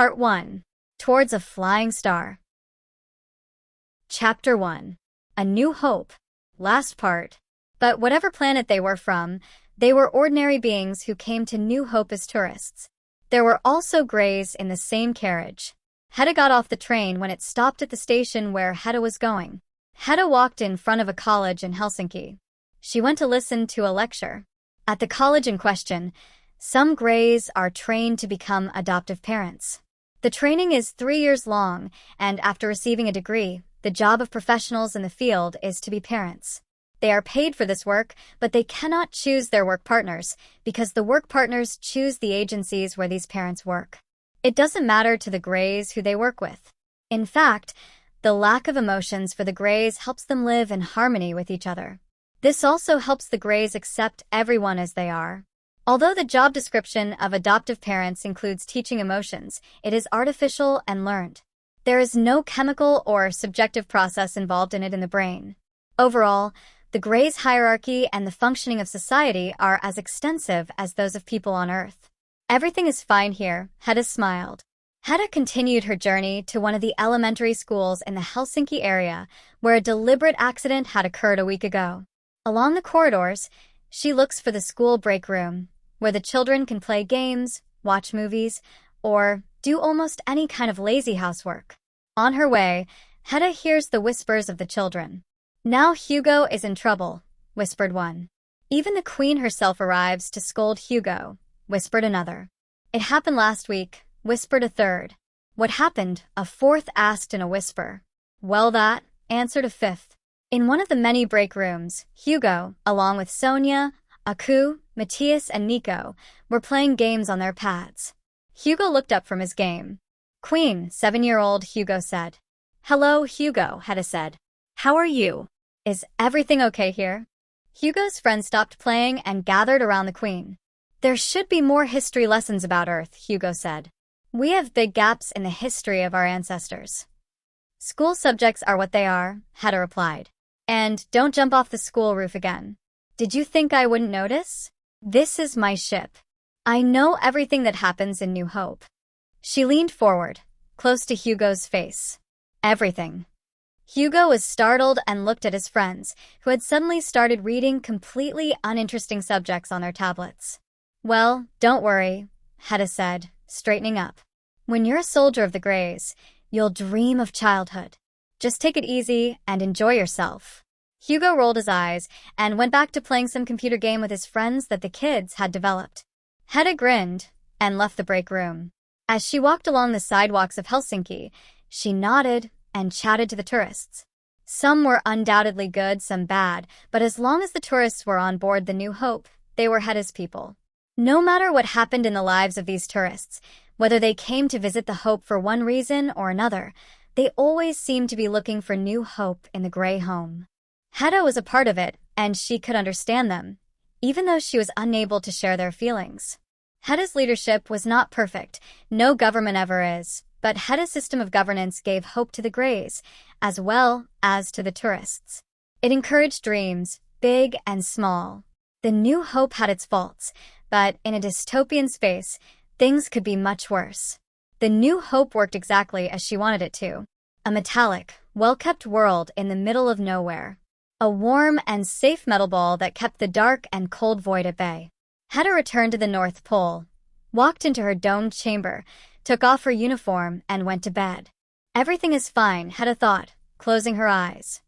Part 1. Towards a Flying Star. Chapter 1. A New Hope. Last part. But whatever planet they were from, they were ordinary beings who came to New Hope as tourists. There were also Greys in the same carriage. Hedda got off the train when it stopped at the station where Hedda was going. Hedda walked in front of a college in Helsinki. She went to listen to a lecture. At the college in question, some Greys are trained to become adoptive parents. The training is 3 years long, and after receiving a degree, the job of professionals in the field is to be parents. They are paid for this work, but they cannot choose their work partners because the work partners choose the agencies where these parents work. It doesn't matter to the Greys who they work with. In fact, the lack of emotions for the Greys helps them live in harmony with each other. This also helps the Greys accept everyone as they are. Although the job description of adoptive parents includes teaching emotions, it is artificial and learned. There is no chemical or subjective process involved in it in the brain. Overall, the Greys' hierarchy and the functioning of society are as extensive as those of people on Earth. Everything is fine here, Hedda smiled. Hedda continued her journey to one of the elementary schools in the Helsinki area where a deliberate accident had occurred a week ago. Along the corridors, she looks for the school break room, where the children can play games, watch movies, or do almost any kind of lazy housework. On her way, Hedda hears the whispers of the children. "Now Hugo is in trouble," whispered one. "Even the Queen herself arrives to scold Hugo," whispered another. "It happened last week," whispered a third. "What happened?" a fourth asked in a whisper. "Well, that," answered a fifth. In one of the many break rooms, Hugo, along with Sonia, Aku, Matthias, and Nico, were playing games on their pads. Hugo looked up from his game. "Queen, 7-year-old," Hugo said. "Hello, Hugo," Hedda said. "How are you? Is everything okay here?" Hugo's friends stopped playing and gathered around the Queen. "There should be more history lessons about Earth," Hugo said. "We have big gaps in the history of our ancestors." "School subjects are what they are," Hedda replied. "And don't jump off the school roof again. Did you think I wouldn't notice? This is my ship. I know everything that happens in New Hope." She leaned forward, close to Hugo's face. "Everything." Hugo was startled and looked at his friends, who had suddenly started reading completely uninteresting subjects on their tablets. "Well, don't worry," Hedda said, straightening up. "When you're a soldier of the Greys, you'll dream of childhood. Just take it easy and enjoy yourself." Hugo rolled his eyes and went back to playing some computer game with his friends that the kids had developed. Hedda grinned and left the break room. As she walked along the sidewalks of Helsinki, she nodded and chatted to the tourists. Some were undoubtedly good, some bad, but as long as the tourists were on board the New Hope, they were Hedda's people. No matter what happened in the lives of these tourists, whether they came to visit the Hope for one reason or another, they always seemed to be looking for New Hope in the Grey home. Hedda was a part of it, and she could understand them, even though she was unable to share their feelings. Hedda's leadership was not perfect, no government ever is, but Hedda's system of governance gave hope to the Greys, as well as to the tourists. It encouraged dreams, big and small. The New Hope had its faults, but in a dystopian space, things could be much worse. The New Hope worked exactly as she wanted it to. A metallic, well-kept world in the middle of nowhere. A warm and safe metal ball that kept the dark and cold void at bay. Hedda returned to the North Pole, walked into her domed chamber, took off her uniform, and went to bed. Everything is fine, Hedda thought, closing her eyes.